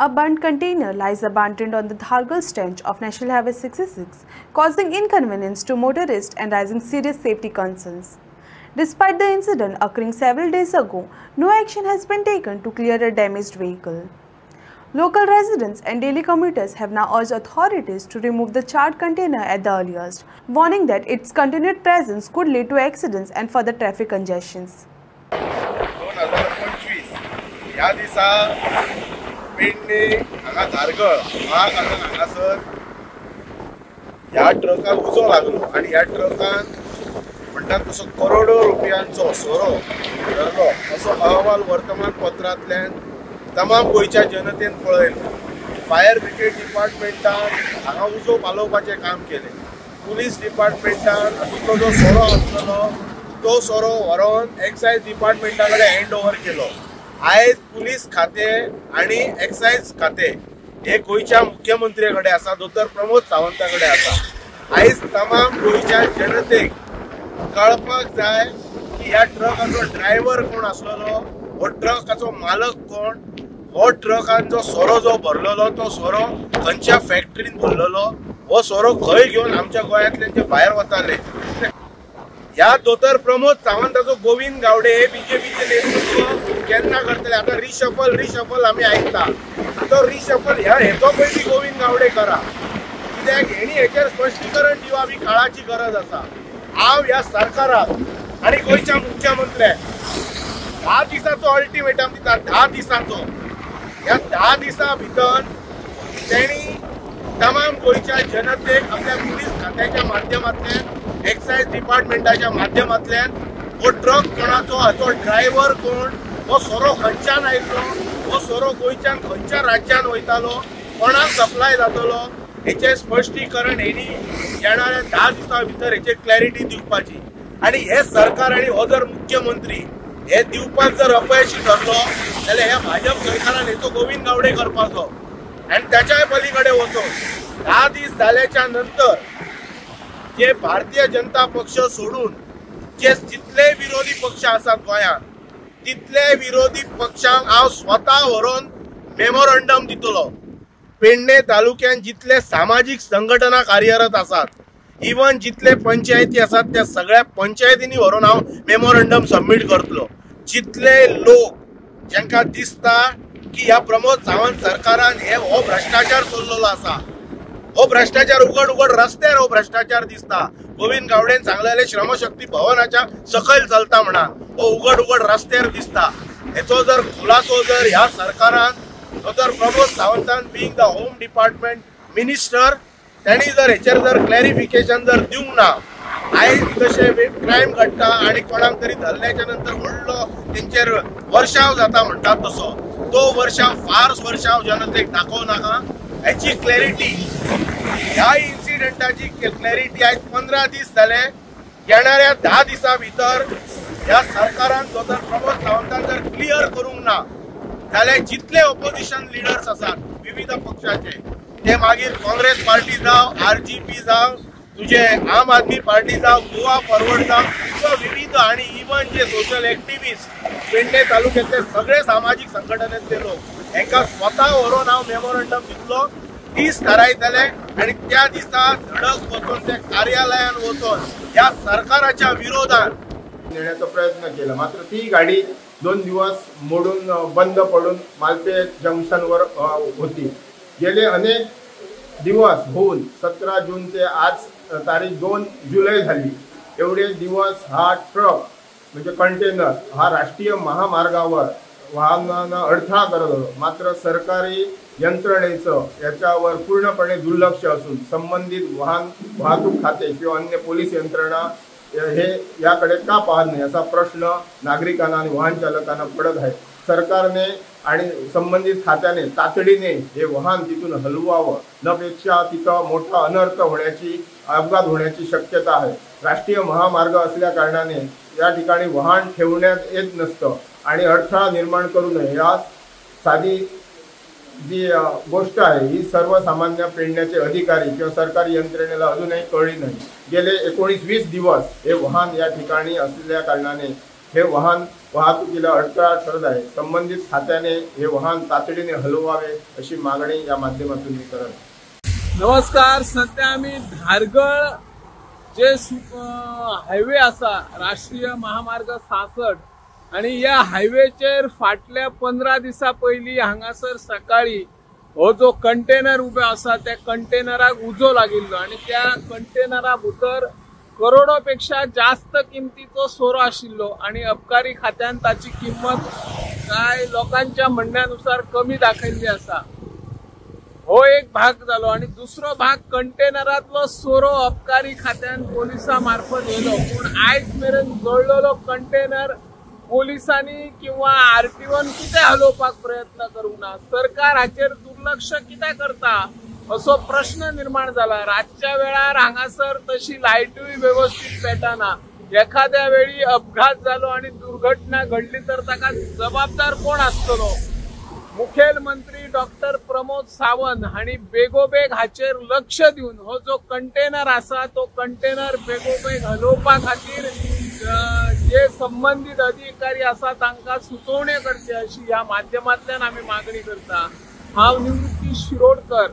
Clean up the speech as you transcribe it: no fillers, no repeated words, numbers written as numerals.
A burnt container lies abandoned on the Dhargal stretch of National Highway 66, causing inconvenience to motorists and raising serious safety concerns. Despite the incident occurring several days ago, no action has been taken to clear a damaged vehicle. Local residents and daily commuters have now urged authorities to remove the charred container at the earliest, warning that its continued presence could lead to accidents and further traffic congestions. 2025 ह्या दिसा पेडणे हांगा धारगळ हांगासर ह्या ट्रकाक उजो लागलो आणि ह्या ट्रकान म्हणटात तसो करोडो रुपयांचो सोरो धरलो असो अहवाल वर्तमानपत्रांतल्यान तमाम गोंयच्या जनतेन पळयलो. फायर ब्रिगेड डिपार्टमेंटान हांगा उजो पालोवपाचें काम केलें. पुलीस डिपार्टमेंटान हातूंतलो जो सोरो आसलो तो सोरो व्हरोन एक्सायज डिपार्टमेंटा कडेन हँड ओवर केलो. आयज पुलीस खातें आनी एक्सायज खातें हे गोंयच्या मुख्यमंत्री कडेन आसा, दोतोर प्रमोद सावंता कडेन आसा. आयज तमाम गोंयच्या जनतेक कळपाक जाय की ह्या ट्रकाचो ड्रायव्हर कोण आसलेलो, हो ट्रकाचो मालक कोण, हो ट्रकान जो सोरो जो भरलेलो तो सोरो खंयच्या फॅक्टरीन भरलेलो, हो सोरो खंय घेवन आमच्या गोंयांतल्यान जे भायर वताले. ह्या दोतोर प्रमोद सावंताचो गोविंद गावडे हे बीजेपीचे नेतृत्व केन्ना करतले. आता रिशफल आमी आयकता. तो रिशफल हेचो पयलीं गोविंद गावडे करा, कित्याक हेणी हेचेर स्पश्टीकरण दिवप ही काळाची गरज आसा. हांव ह्या सरकाराक आनी गोंयच्या मुख्यमंत्र्याक 10 दिसाचो अल्टिमेटम दिता. 10 दिसाचो. ह्या 10 दिसां भितर तेणी तमाम गोंयच्या जनतेक आपल्या पुलीस खात्याच्या माध्यमांतल्यान, एक्सायज डिपार्टमेंटाच्या माध्यमांतल्यान हो ट्रक कोणाचो, हाचो ड्रायव्हर कोण, हो सोरो खंयच्यान आयलो, हो सोरो गोंयच्यान खंयच्या राज्यान वयतालो, कोणाक सप्लाय जातलो, हेचें स्पश्टीकरण हेणी येणाऱ्या 10 दिसां भितर हेचेर क्लॅरिटी दिवपाची. आनी हे सरकार आनी हो जर मुख्यमंत्री हे दिवपाक जर अपयशी ठरलो जाल्यार ह्या भाजप सरकारान हेचो गोविंद गावडे करपाचो आनी त्याच्याय पलीकडे वचून 10 दीस जाल्याच्या नंतर जे भारतीय जनता पक्ष सोडून जे जितले विरोधी पक्ष आसात गोंयांत तितले विरोधी पक्षांक हांव स्वता व्हरून मेमोरंडम दितलो. पेडणे तालुक्यात जितले सामाजिक संघटना कार्यरत आसात, इवन जितले पंचायती आसात त्या सगळ्या पंचायतींनी व्हरून हांव मेमोरंडम सबमीट करतलो. जितले लोक जांकां दिसता की ह्या प्रमोद सावंत सरकारान हो भ्रष्टाचार चल्लेलो आसा, हो भ्रष्टाचार उघड रस्त्यार हो भ्रष्टाचार दिसता. गोविंद गावडेन सांगलेले श्रमशक्ती भवनाच्या सकयल चलता म्हणा, हो उघड रस्त्यार दिसता. हेचो जर खुलासो जर ह्या सरकारान दोतोर प्रमोद सावंतान being the home department minister त्यांनी जर हेचेर जर क्लॅरिफिकेशन जर दिवंक ना, आयज जशे क्रायम घडटा आणि कोणाक तरी धरल्याच्या नंतर व्हडलो तेंचेर वर्षाव जाता म्हणटात तसो तो वर्षाव जनतेक दाखोव नाका. हेची क्लॅरिटी, ह्या इन्सिडेंटाची क्लॅरिटी आयज 15 दीस जाले. येणाऱ्या 10 दिसां भितर ह्या सरकारान दोतोर प्रमोद सावंतान जर क्लियर करूंक ना जाल्यार जितले ऑपोजिशन लिडर्स आसात विविध पक्षाचे, ते मागीर काँग्रेस पार्टी जावं, RGP जावं, तुझे आम आदमी पार्टी जावं, गोवा फॉरवर्ड जावं, किंवा विविध आणि इवन जे सोशल एक्टिव्हिस्ट पेडणे तालुक्यातले सगळे सामाजिक संघटनेतले लोक हांकां स्वता व्हरून हांव मेमोरंडम दितलो. दीस थारायतले आणि त्या दिसा धडक वचून त्या कार्यालयान वचून ह्या सरकाराच्या विरोधात नेण्याचा प्रयत्न केला. मात्र ती गाडी 2 दिवस मोडून बंद पडून मालपेट जंक्शनवर होती. गेले अनेक दिवस होऊन 17 जून ते आज तारीख 2 जुलै झाली. एवढे दिवस हा ट्रक म्हणजे कंटेनर हा राष्ट्रीय महामार्गावर वाहनांना अडथळा करत होतो. मात्र सरकारी यंत्रणेचं याच्यावर पूर्णपणे दुर्लक्ष असून संबंधित वाहतूक खाते किंवा अन्य पोलीस यंत्रणा हे याकडे का पाहत नाही असा प्रश्न नागरिकांना आणि वाहन चालकांना पडत आहे. सरकारने आणि संबंधित खात्याने तातडीने हे वाहन तिथून हलवावं, नपेक्षा तिथं मोठा अनर्थ होण्याची, अपघात होण्याची शक्यता आहे. राष्ट्रीय महामार्ग असल्या कारणाने या ठिकाणी वाहन ठेवण्यात येत नसतं आणि अडथळा निर्माण करू नये या साधी जी गोष्ट आहे ही सर्वसामान्य पेडण्याचे अधिकारी किंवा सरकारी यंत्रणेला अजूनही कळली नाही. गेले 19-20 दिवस हे वाहन या ठिकाणी असलेल्या कारणाने हे वाहन वाहतुकीला अडथळा ठरत आहे. संबंधित खात्याने हे वाहन तातडीने हलवावे अशी मागणी या माध्यमातून मी करत. नमस्कार. सध्या आम्ही धारगळ जे हायवे असा राष्ट्रीय महामार्ग 66 आणि या हायवेचेर फाटल्या 15 दिसा पयलीं हांगासर सकाळी हो जो कंटेनर उबे असा त्या कंटेनराक उजो लागिल्लो आणि त्या कंटेनरा भितर करोडोपेक्षा जास्त किमतीचो सोरो आशिल्लो आणि अबकारी खात्यान ताची किंमत काय लोकांच्या म्हणण्यानुसार कमी दाखयल्ली असा. हो एक भाग झालो आणि दुसरो भाग कंटेनरातलो सोरो अबकारी खात्यान पोलिसां मार्फत येलो. पूण आयज मेरेन जळलेलो कंटेनर पोलिसांनी किंवा आरटीओन कितें हलोवपाक प्रयत्न करूंक ना. सरकार हाचेर दुर्लक्ष कितें करता असो प्रश्न निर्माण जाला. रातच्या वेळार हांगासर तशी लायटूय व्यवस्थित पेटना. एखाद्या वेळी अपघात जालो आणि दुर्घटना घडली तर ताका जबाबदार कोण आसतलो. मुखेलमंत्री डॉक्टर प्रमोद सावंत हांणी बेगोबेग हाचेर लक्ष दिवन हो जो कंटेनर आसा तो कंटेनर बेगोबेग हलोवपा खातीर जे संबंधित अधिकारी आसा तांकां सुचोवण्यो करचे अशी ह्या माध्यमांतल्यान आमी मागणी करता. हांव निवृत्ती शिरोडकर.